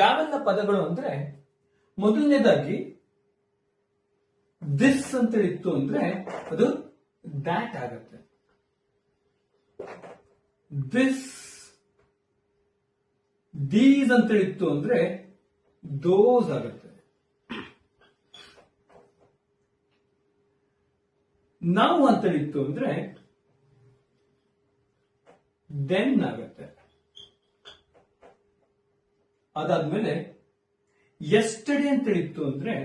ಯಾವೆಲ್ಲ ಪದಗಳು ಅಂದ್ರೆ ಮೊದಲನೇದಾಗಿ ದಿಸ್ ಅಂತ ಇತ್ತು ಅಂದ್ರೆ ಅದು ದ್ಯಾಟ್ ಆಗತ್ತೆ. ದಿಸ್. ದೀಸ್ ಅಂತ ಇತ್ತು ಅಂದ್ರೆ ದೋಸ್ ಆಗತ್ತೆ. ನಾವು ಅಂತ ಇತ್ತು ಅಂದ್ರೆ ದೆನ್ ಆಗತ್ತೆ. ಅದಾದ್ಮೇಲೆ ಯೆಸ್ಟರ್ಡೇ ಅಂತ ಇತ್ತು ಅಂದ್ರೆ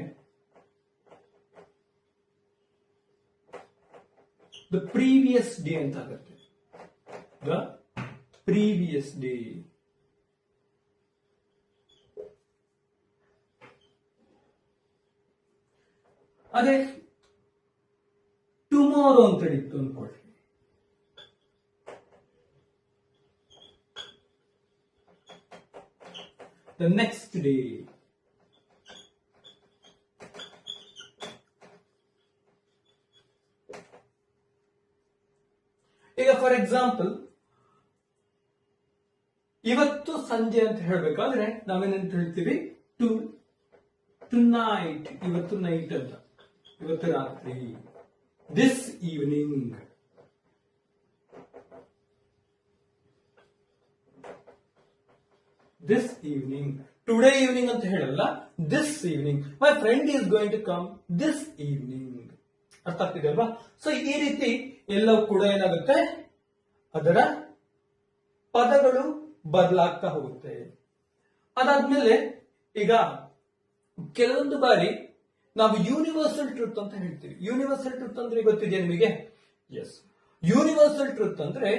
ದ ಪ್ರೀವಿಯಸ್ ಡೇ ಅಂತ ಆಗುತ್ತೆ. The previous day. ಅದೇ ಟುಮಾರೋ ಅಂತ ಇತ್ತು ಅನ್ಕೊಳ್ರಿ. The next day. ಈಗ ಫಾರ್ ಎಕ್ಸಾಂಪಲ್ ಇವತ್ತು ಸಂಜೆ ಅಂತ ಹೇಳ್ಬೇಕಾದ್ರೆ ನಾವೇನಂತ ಹೇಳ್ತೀವಿ? To night. ಇವತ್ತು ನೈಟ್ ಅಂತ, ಇವತ್ತು ರಾತ್ರಿ. This evening. This evening. Today evening ಅಂತ ಹೇಳಲ್ಲ, this evening. My friend is going to come this evening. ಅರ್ಥ ಆಗ್ತಿದೆ ಅಲ್ವಾ? ಸೊ ಈ ರೀತಿ ಎಲ್ಲವೂ ಕೂಡ ಏನಾಗುತ್ತೆ, ಅದರ ಪದಗಳು ಬದಲಾಗ್ತಾ ಹೋಗುತ್ತೆ. ಅದಾದ್ಮೇಲೆ ಈಗ ಕೆಲವೊಂದು ಬಾರಿ ನಾವು ಯೂನಿವರ್ಸಲ್ ಟ್ರೂತ್ ಅಂತ ಹೇಳ್ತೀವಿ. ಯೂನಿವರ್ಸಲ್ ಟ್ರೂತ್ ಅಂದ್ರೆ ಗೊತ್ತಿದೆಯಾ ನಿಮಗೆ? ಎಸ್. ಯೂನಿವರ್ಸಲ್ ಟ್ರೂತ್ ಅಂದ್ರೆ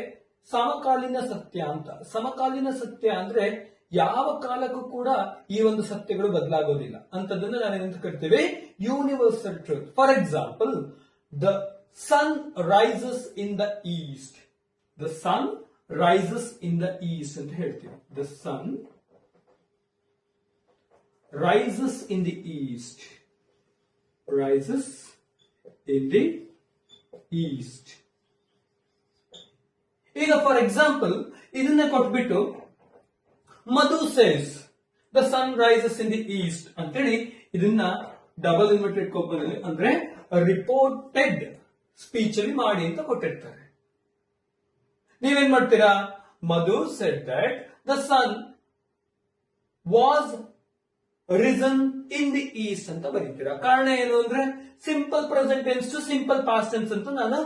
ಸಮಕಾಲೀನ ಸತ್ಯ ಅಂತ. ಸಮಕಾಲೀನ ಸತ್ಯ ಅಂದ್ರೆ ಯಾವ ಕಾಲಕ್ಕೂ ಕೂಡ ಈ ಒಂದು ಸತ್ಯಗಳು ಬದಲಾಗೋದಿಲ್ಲ ಅಂತದನ್ನ ನಾವೇನಂತ ಕರಿತೀವಿ? Universal truth. For example, the sun rises in the east. The sun rises in the east ಅಂತ ಹೇಳ್ತೀವಿ. The sun rises in the east. Rises in the east. ಈಗ ಫಾರ್ ಎಕ್ಸಾಂಪಲ್ ಇದನ್ನ ಕೊಟ್ಬಿಟ್ಟು Madhu says the sun rises in the east ಅಂತೇಳಿ ಇದನ್ನ double inverted ಕೋಪದಲ್ಲಿ ಅಂದ್ರೆ reported speech ಅಲ್ಲಿ ಮಾಡಿ ಅಂತ ಕೊಟ್ಟಿರ್ತಾರೆ. ನೀವೇನ್ ಮಾಡ್ತೀರಾ? Madhu said that the sun was risen in the east ಅಂತ ಬರೀತೀರಾ. ಕಾರಣ ಏನು ಅಂದ್ರೆ simple present tense to simple past tense ಅಂತ ನಾನು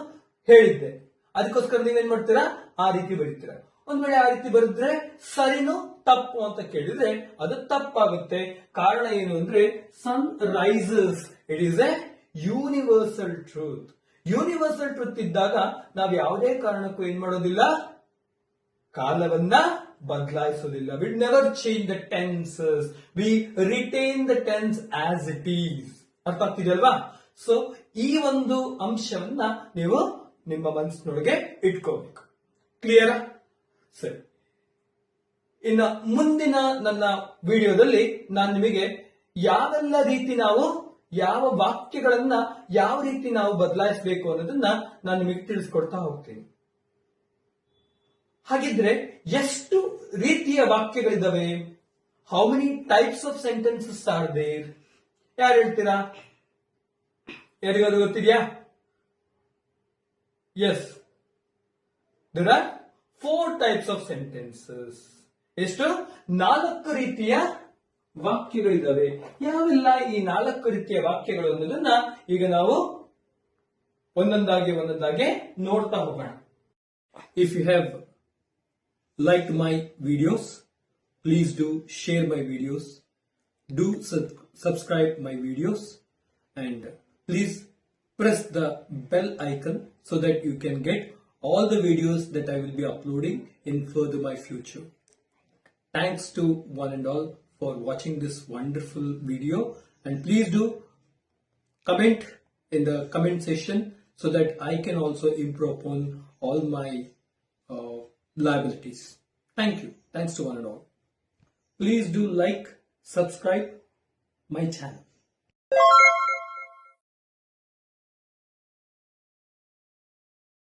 ಹೇಳಿದ್ದೆ. ಅದಕ್ಕೋಸ್ಕರ ನೀವೇನ್ ಮಾಡ್ತೀರಾ? ಆ ರೀತಿ ಬರೀತೀರಾ. ಒಂದ್ ವೇಳೆ ಆ ರೀತಿ ಬರೆದ್ರೆ ಸರಿನೋ ತಪ್ಪು ಅಂತ ಕೇಳಿದ್ರೆ ಅದು ತಪ್ಪಾಗುತ್ತೆ. ಕಾರಣ ಏನು ಅಂದ್ರೆ sun rises, it is a universal truth. Universal truth ಇದ್ದಾಗ ನಾವು ಯಾವುದೇ ಕಾರಣಕ್ಕೂ ಏನ್ ಮಾಡೋದಿಲ್ಲ, ಕಾಲವನ್ನ ಬದಲಾಯಿಸೋದಿಲ್ಲ. We never change the tenses, we retain the tense as it is. ಅರ್ಥ ಆಗ್ತಿದೆಯಲ್ವಾ? ಸೊ ಈ ಒಂದು ಅಂಶವನ್ನ ನೀವು ನಿಮ್ಮ ಮನಸ್ಸಿನೊಳಗೆ ಇಟ್ಕೋಬೇಕು. ಕ್ಲಿಯರ್? ಸರಿ. ಇನ್ನು ಮುಂದಿನ ನನ್ನ ವಿಡಿಯೋದಲ್ಲಿ ನಾನು ನಿಮಗೆ ಯಾವೆಲ್ಲ ರೀತಿ ನಾವು ಯಾವ ವಾಕ್ಯಗಳನ್ನ ಯಾವ ರೀತಿ ನಾವು ಬದಲಾಯಿಸಬೇಕು ಅನ್ನೋದನ್ನ ನಾನು ನಿಮಗೆ ತಿಳಿಸ್ಕೊಡ್ತಾ ಹೋಗ್ತೀನಿ. ಹಾಗಿದ್ರೆ ಎಷ್ಟು ರೀತಿಯ ವಾಕ್ಯಗಳಿದಾವೆ? How many types of sentences are there? ಯಾರು ಹೇಳ್ತೀರಾ? ಯಾರಿಗಾದ್ರು ಗೊತ್ತಿದ್ಯಾ? Yes, there are 4 types of sentences. ಎಷ್ಟು? 4 ರೀತಿಯ ವಾಕ್ಯಗಳಿದಾವೆ. ಯಾವೆಲ್ಲ ಈ 4 ರೀತಿಯ ವಾಕ್ಯಗಳು ಅನ್ನೋದನ್ನ ಈಗ ನಾವು ಒಂದೊಂದಾಗಿ ನೋಡ್ತಾ ಹೋಗೋಣ. If you have liked my videos, please do share my videos, do subscribe my videos, and please press the bell icon so that you can get all the videos that I will be uploading in further my future. Thanks to one and all for watching this wonderful video, and please do comment in the comment section so that I can also improve upon all my liabilities. Thank you. Thanks to one and all. Please do like, subscribe my channel.